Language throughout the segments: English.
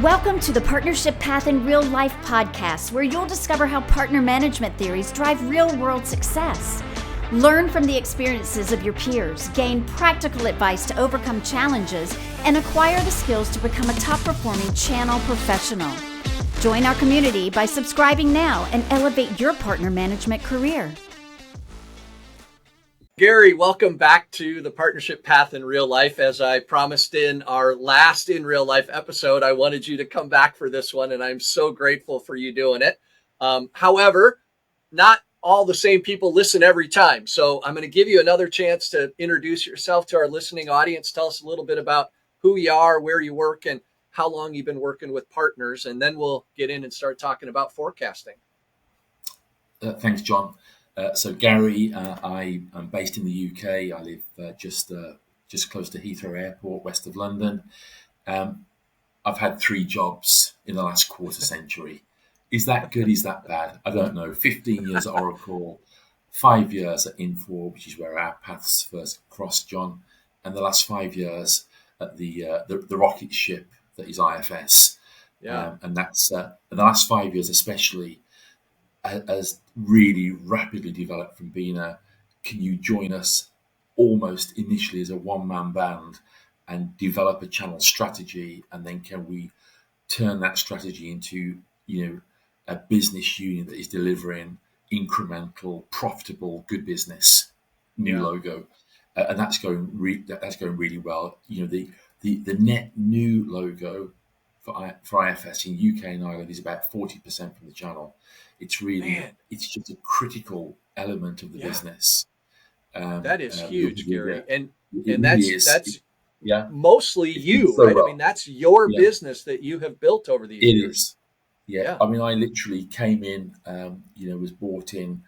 Welcome to the Partnership Path in Real Life podcast, where you'll discover how partner management theories drive real-world success. Learn from the experiences of your peers, gain practical advice to overcome challenges, and acquire the skills to become a top-performing channel professional. Join our community by subscribing now and elevate your partner management career. Gary, welcome back to the Partnership Path in Real Life. As I promised in our last in real life episode, I wanted you to come back for this one, and I'm so grateful for you doing it. However, not all the same people listen every time. So I'm going to give you another chance to introduce yourself to our listening audience. Tell us a little bit about who you are, where you work, and how long you've been working with partners. And then we'll get in and start talking about forecasting. Thanks, John. So Gary, I am based in the UK. I live just close to Heathrow Airport, west of London. I've had 3 jobs in the last quarter century. Is that good? Is that bad? I don't know. 15 years at Oracle, 5 years at Infor, which is where our paths first crossed, John, and the last 5 years at the rocket ship that is IFS. Yeah, and that's and the last 5 years especially has really rapidly developed from being can you join us almost initially as a one-man band and develop a channel strategy, and then can we turn that strategy into a business unit that is delivering incremental, profitable, good business, new logo, and that's going really well. The net new logo for IFS in UK and Ireland is about 40% from the channel. It's really, it's just a critical element of the business. That is huge, Gary. And really that's mostly you, so right? well. I mean, that's your business that you have built over these years. It is. Yeah. I mean, I literally came in, was brought in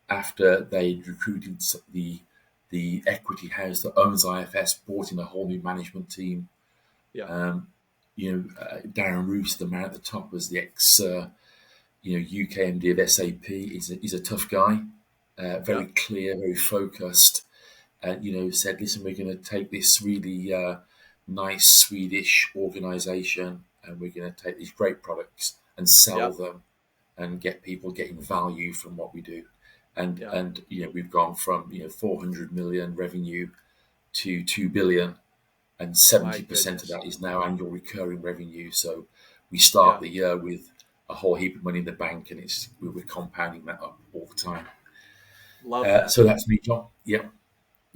after they recruited the equity house that owns IFS, brought in a whole new management team. Yeah. Darren Roos, the man at the top, was the ex UK MD of SAP. He's a tough guy, very clear, very focused, and said, listen, we're going to take this really nice Swedish organization and we're going to take these great products and sell them and get people getting value from what we do. And we've gone from 400 million revenue to 2 billion, and 70% of that is now annual recurring revenue. So we start the year with a whole heap of money in the bank, and we're compounding that up all the time. Love that. So that's me, John. Yeah.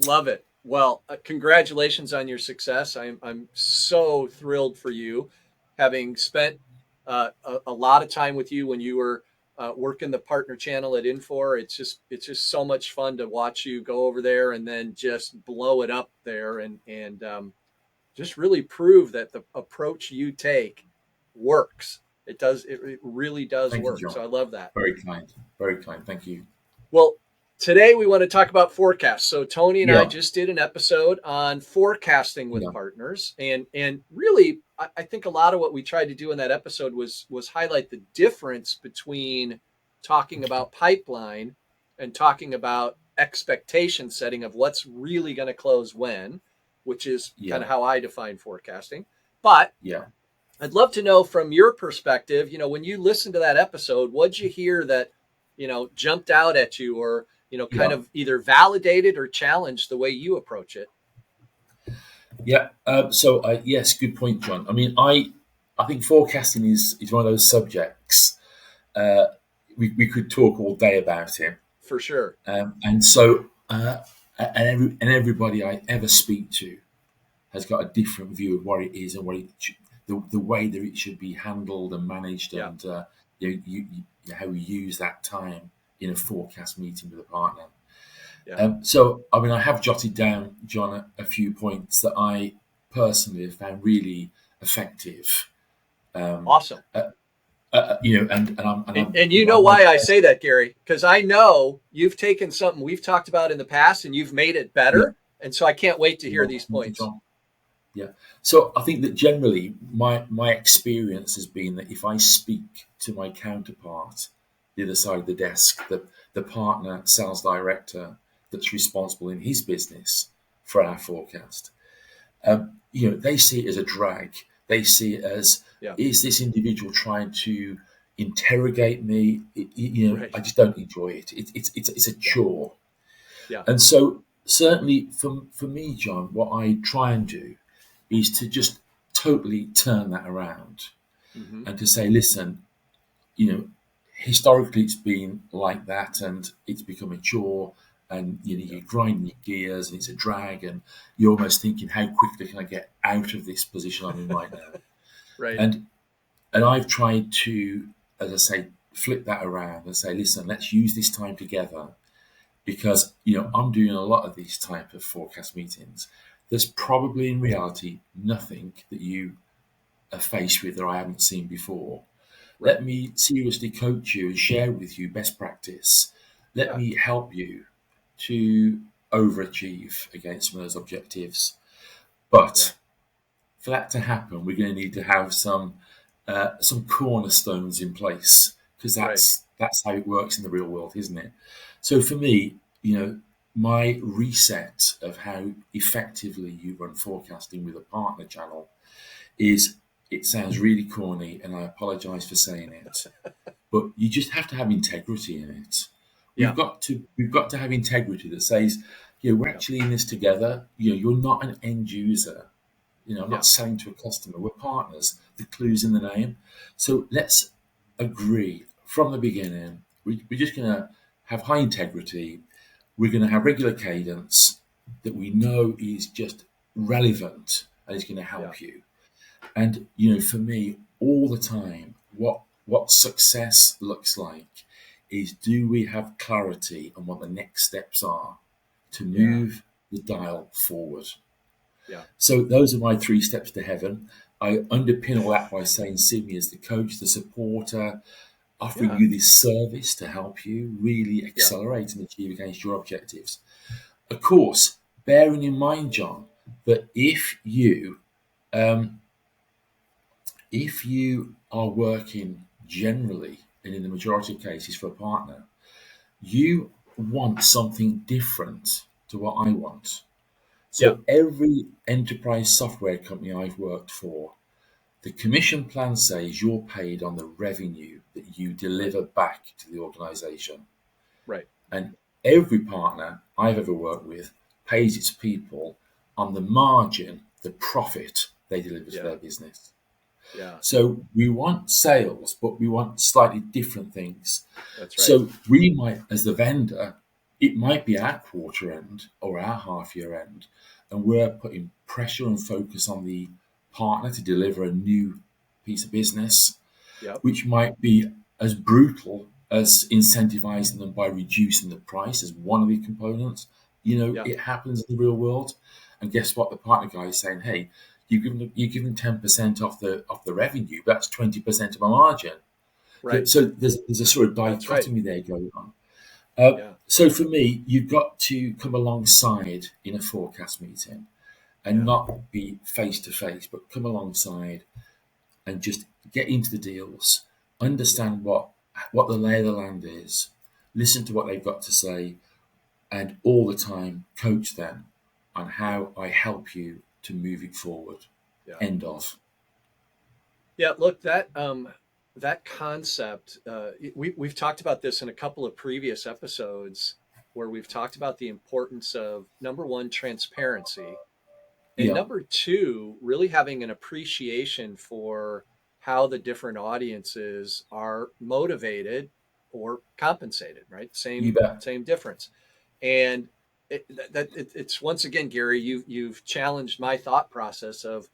Love it. Well, congratulations on your success. I'm so thrilled for you, having spent a lot of time with you when you were working the partner channel at Infor. It's just so much fun to watch you go over there and then just blow it up there and just really prove that the approach you take works. It does. It really does work. So I love that. Very kind. Very kind. Thank you. Well, today we want to talk about forecasts. So Tony and I just did an episode on forecasting with partners, and really, I think a lot of what we tried to do in that episode was highlight the difference between talking about pipeline and talking about expectation setting of what's really going to close when, which is kind of how I define forecasting. But I'd love to know from your perspective, when you listened to that episode, what'd you hear that, jumped out at you or, kind of either validated or challenged the way you approach it? Yeah. Yes, good point, John. I mean, I think forecasting is one of those subjects. We could talk all day about it. For sure. And everybody I ever speak to has got a different view of what it is and the way that it should be handled and managed, and how we use that time in a forecast meeting with a partner. I have jotted down, John, a few points that I personally have found really effective. Awesome. And you know why I say that, Gary? Because I know you've taken something we've talked about in the past and you've made it better. And so I can't wait to hear these points. Yeah. So I think that generally my experience has been that if I speak to my counterpart, the other side of the desk, the partner sales director that's responsible in his business for our forecast, they see it as a drag They see it as, is this individual trying to interrogate me? I just don't enjoy it. It's a chore. Yeah. And so certainly for me, John, what I try and do is to just totally turn that around and to say, listen, historically it's been like that and it's become a chore, and you're grinding your gears and it's a drag, and you're almost thinking, how quickly can I get out of this position I'm in right now? Right. And I've tried to, as I say, flip that around and say, listen, let's use this time together, because I'm doing a lot of these type of forecast meetings. There's probably in reality nothing that you are faced with that I haven't seen before. Right. Let me seriously coach you and share with you best practice. Let me help you to overachieve against some of those objectives. But for that to happen, we're going to need to have some cornerstones in place, because that's how it works in the real world, isn't it? So for me, my reset of how effectively you run forecasting with a partner channel is, it sounds really corny, and I apologize for saying it, but you just have to have integrity in it. We've got to have integrity that says, we're actually in this together. You're not an end user. I'm not selling to a customer. We're partners. The clue's in the name. So let's agree from the beginning. We're just going to have high integrity. We're going to have regular cadence that we know is just relevant and is going to help you. And, for me, all the time, what success looks like is, do we have clarity on what the next steps are to move the dial forward? Yeah. So those are my 3 steps to heaven. I underpin all that by saying, see me as the coach, the supporter, offering you this service to help you really accelerate and achieve against your objectives. Of course, bearing in mind, John, that if you are working generally, and in the majority of cases for a partner, you want something different to what I want. So every enterprise software company I've worked for, the commission plan says you're paid on the revenue that you deliver back to the organization. Right. And every partner I've ever worked with pays its people on the margin, the profit they deliver to their business. Yeah. So we want sales, but we want slightly different things. That's right. So we might, as the vendor, it might be our quarter end or our half year end, and we're putting pressure and focus on the partner to deliver a new piece of business, which might be as brutal as incentivizing them by reducing the price as one of the components. It happens in the real world. And guess what? The partner guy is saying, hey, you give them 10% off the revenue, but that's 20% of my margin. Right. So there's a sort of dichotomy there going on. So for me, you've got to come alongside in a forecast meeting and not be face to face, but come alongside and just get into the deals, understand what the lay of the land is, listen to what they've got to say, and all the time coach them on how I help you to move it forward. End of. Yeah, look, that concept, we've talked about this in a couple of previous episodes, where we've talked about the importance of, number one, transparency, and number two, really having an appreciation for how the different audiences are motivated or compensated, right? Same difference. And it's once again, Gary, you've challenged my thought process of,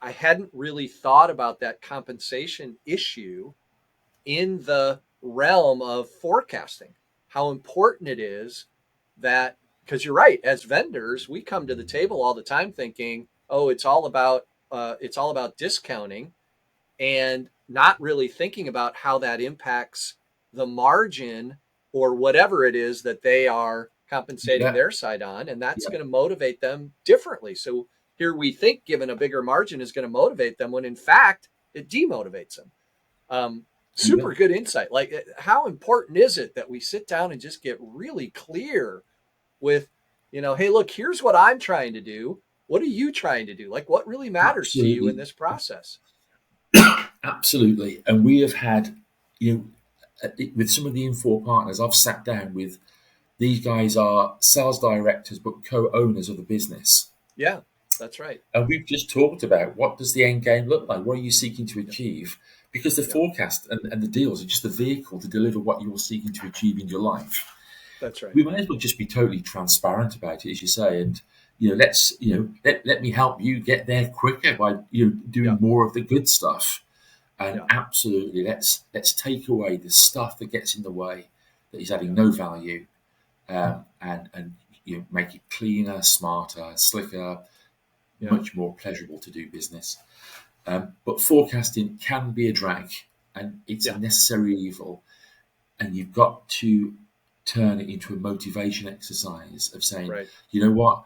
I hadn't really thought about that compensation issue in the realm of forecasting, how important it is that, because you're right, as vendors, we come to the table all the time thinking, oh, it's all about discounting, and not really thinking about how that impacts the margin or whatever it is that they are compensating their side on. And that's going to motivate them differently. So here we think giving a bigger margin is going to motivate them, when in fact it demotivates them. Super good insight. Like, how important is it that we sit down and just get really clear with, hey, look, here's what I'm trying to do. what are you trying to do? Like, what really matters to you in Absolutely. this process? Absolutely. And we have had, with some of the Infor partners, I've sat down with these guys are sales directors, but co-owners of the business. Yeah, that's right. And we've just talked about what does the end game look like? What are you seeking to Yeah. achieve? Because the Yeah. forecast and the deals are just the vehicle to deliver what you're seeking to achieve in your life. That's right. We might as well just be totally transparent about it, as you say, and let me help you get there quicker by doing Yeah. more of the good stuff. And Yeah. absolutely, let's take away the stuff that gets in the way, that is adding Yeah. no value, and make it cleaner, smarter, slicker, Yeah. much more pleasurable to do business. But forecasting can be a drag, and it's Yeah. a necessary evil. And you've got to turn it into a motivation exercise of saying, Right. you know what,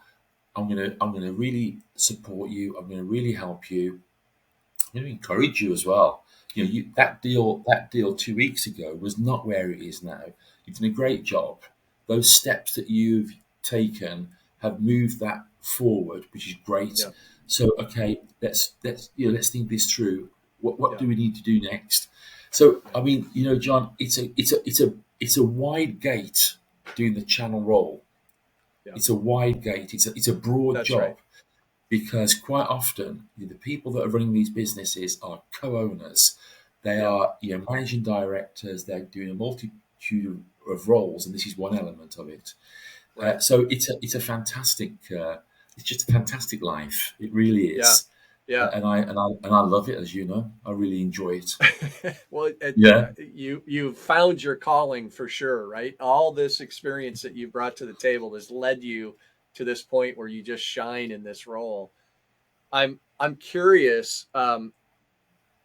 I'm gonna really support you. I'm gonna really help you. I'm gonna encourage you as well. That deal 2 weeks ago was not where it is now. You've done a great job. Those steps that you've taken have moved that forward, which is great. Yeah. So okay, let's think this through. What Yeah. do we need to do next? So I mean, John, it's a wide gate doing the channel role. Yeah. It's a wide gate. It's a broad That's job, right. because quite often the people that are running these businesses are co-owners. They Yeah. are managing directors. They're doing a multitude of roles, and this is one element of it. Right. So it's a fantastic. It's just a fantastic life. It really Yeah. is. Yeah. And I love it, as you know. I really enjoy it. Well, Yeah. you found your calling for sure, right? All this experience that you brought to the table has led you to this point where you just shine in this role. I'm curious. One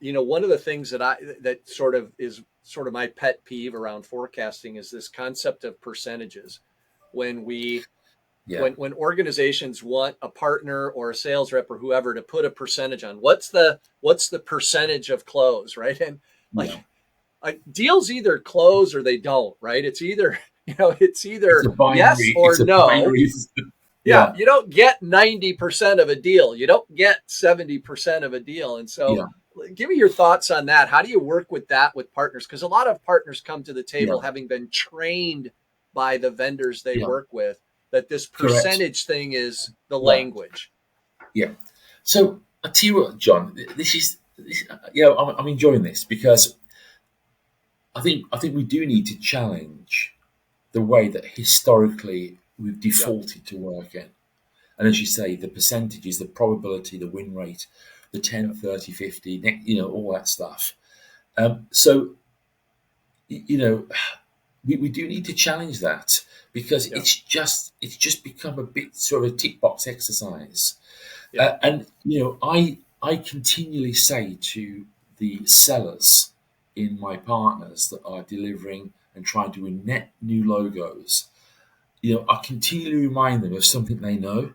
of the things that is sort of my pet peeve around forecasting is this concept of percentages. When we Yeah. when organizations want a partner or a sales rep or whoever to put a percentage on, what's the percentage of close, right? And Yeah. like deals either close or they don't, right? It's either it's It's a either yes binary. or It's a no. binary. Yeah, Yeah. you don't get 90% of a deal. You don't get 70% of a deal. And so Yeah. give me your thoughts on that. How do you work with that with partners? Because a lot of partners come to the table Yeah. having been trained by the vendors they Yeah. work with that this Correct. percentage thing is the Yeah. language. Yeah. So I tell you what, John, I'm enjoying this, because I think we do need to challenge the way that historically we've Yeah. defaulted to working. And as you say, the percentages, the probability, the win rate, the 10, Yeah. 30, 50, all that stuff. So, we do need to challenge that, because Yeah. it's just become a bit sort of a tick box exercise. Yeah. And I continually say to the sellers in my partners that are delivering and trying to win net new logos, I continually remind them of something they know,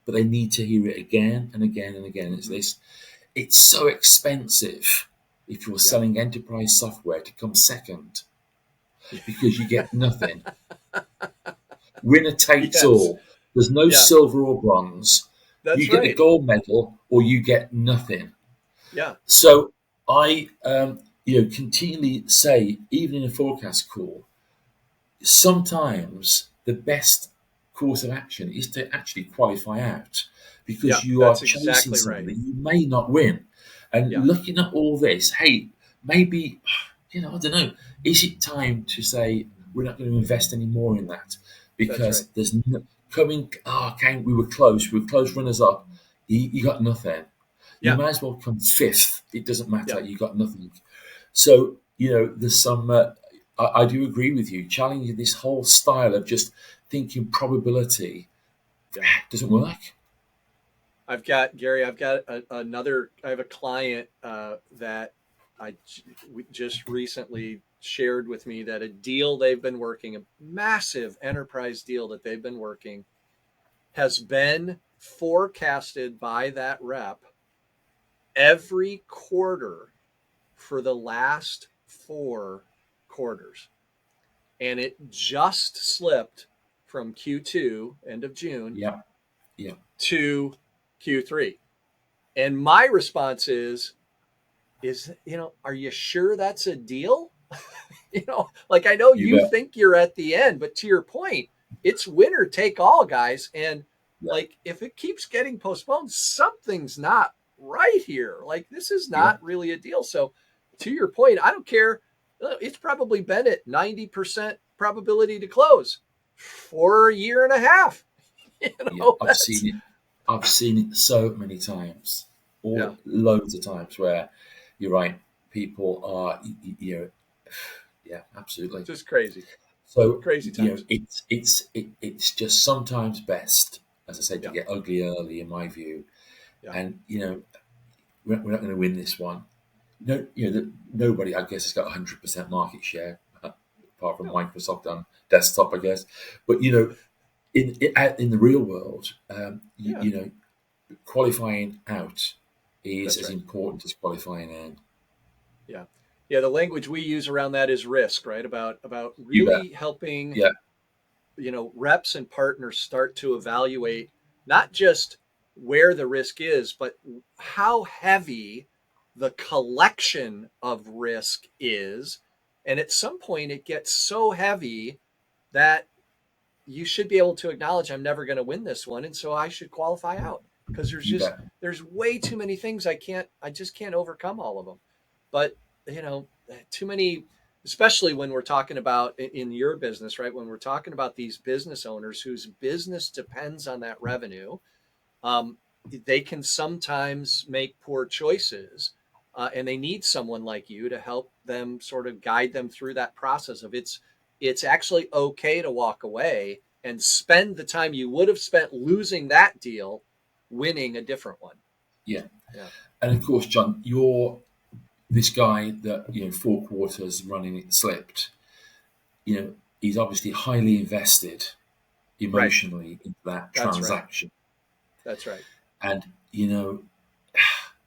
but they need to hear it again and again and again. It's this: it's so expensive if you're Yeah. selling enterprise software to come second, because you get nothing. Winner takes Yes. all. There's no Yeah. silver or bronze. You That's get the right. gold medal, or you get nothing. Yeah. So I, continually say, even in a forecast call, sometimes the best course of action is to actually qualify out, Yeah. because you are That's chasing exactly something right. that you may not win. And Yeah. looking at all this, hey, maybe, I don't know, is it time to say we're not going to invest any more in that? That's right. Because there's okay, we were close, runners up. You got nothing. You Yeah. might as well come fifth. It doesn't Yeah. matter. You got nothing. So there's some. I do agree with you. Challenging this whole style of just thinking probability Yeah. doesn't work. I've got Gary. I've got another. I have a client that we just recently shared with me that a deal they've been working, a massive enterprise deal that they've been working, has been forecasted by that rep every quarter for the last 4 quarters, and it just slipped from Q2 end of June Yeah, yeah, to Q3. And my response is, are you sure that's a deal? Like I know you think you're at the end, but to your point, it's winner take all, guys. And like, if it keeps getting postponed, something's not right here. Like, this is not really a deal. So to your point, I don't care. It's probably been at 90% probability to close for a year and a half. I've seen it so many times, loads of times where you're right. People are, absolutely. Just crazy. So crazy times. It's just sometimes best, as I said, to get ugly early, in my view. Yeah. And we're not going to win this one. No, nobody, I guess, has got 100% market share, apart from Microsoft on desktop, I guess. But in the real world, qualifying out is as important as qualifying in. Yeah. Yeah, the language we use around that is risk, right? About really helping, reps and partners start to evaluate not just where the risk is, but how heavy the collection of risk is. And at some point, it gets so heavy that you should be able to acknowledge, I'm never going to win this one, and so I should qualify out, because there's way too many things I just can't overcome all of them. But too many, especially when we're talking about in your business, right? When we're talking about these business owners whose business depends on that revenue, they can sometimes make poor choices, and they need someone like you to help them sort of guide them through that process of it's actually okay to walk away and spend the time you would have spent losing that deal winning a different one. Yeah. And of course, John, you're this guy that 4 quarters running it slipped. He's obviously highly invested emotionally into that transaction. That's right. And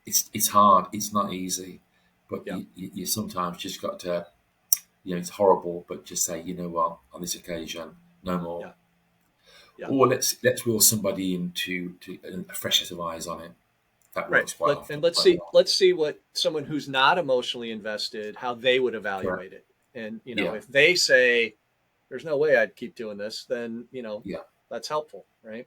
it's hard. It's not easy, but you sometimes just got to. It's horrible, but just say, what, on this occasion, no more. Yeah. Or let's wheel somebody into a fresh set of eyes on it. That works quite often. And let's see what someone who's not emotionally invested, how they would evaluate it. And if they say there's no way I'd keep doing this, then that's helpful, right?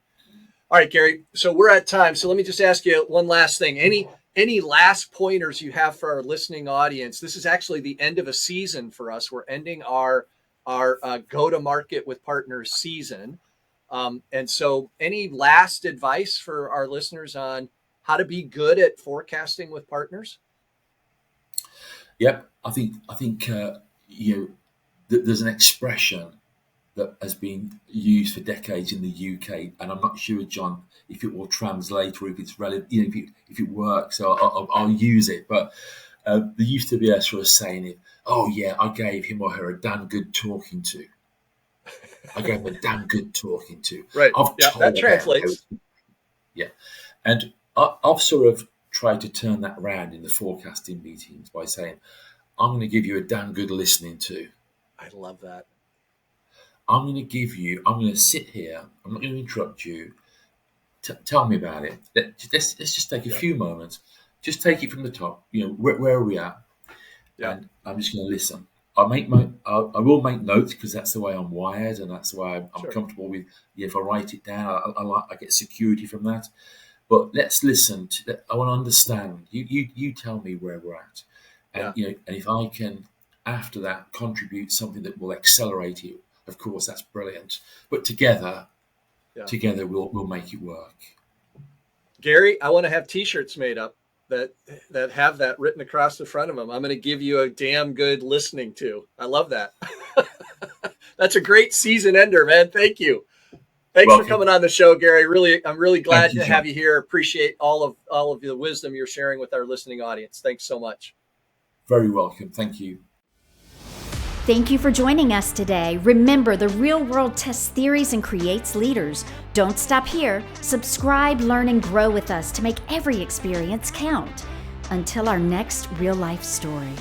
All right, Gary. So we're at time. So let me just ask you one last thing. Any last pointers you have for our listening audience? This is actually the end of a season for us. We're ending our go-to-market with partners season. And so any last advice for our listeners on how to be good at forecasting with partners? Yep. I think there's an expression that has been used for decades in the UK, and I'm not sure, John, if it will translate or if it's relevant, if it works. So I'll use it. But there used to be a sort of saying, "Oh yeah, I gave him or her a damn good talking to." I gave him a damn good talking to. Right. That translates. Yeah, and I've sort of tried to turn that around in the forecasting meetings by saying, "I'm going to give you a damn good listening to." I love that. I'm going to sit here. I'm not going to interrupt you. Tell me about it. Let's just take a few moments. Just take it from the top. Where are we at? Yeah. And I'm just going to listen. I will make notes because that's the way I'm wired, and that's the way I'm comfortable with. If I write it down, I get security from that. But let's listen. I want to understand. You tell me where we're at, and and if I can after that contribute something that will accelerate it. Of course, that's brilliant. But together we'll make it work. Gary, I want to have T-shirts made up that have that written across the front of them. I'm going to give you a damn good listening to. I love that. That's a great season ender, man. Thank you. Thanks for coming on the show, Gary. I'm really glad to have you here. Appreciate all of the wisdom you're sharing with our listening audience. Thanks so much. Very welcome. Thank you. Thank you for joining us today. Remember, the real world tests theories and creates leaders. Don't stop here. Subscribe, learn, and grow with us to make every experience count. Until our next real life story.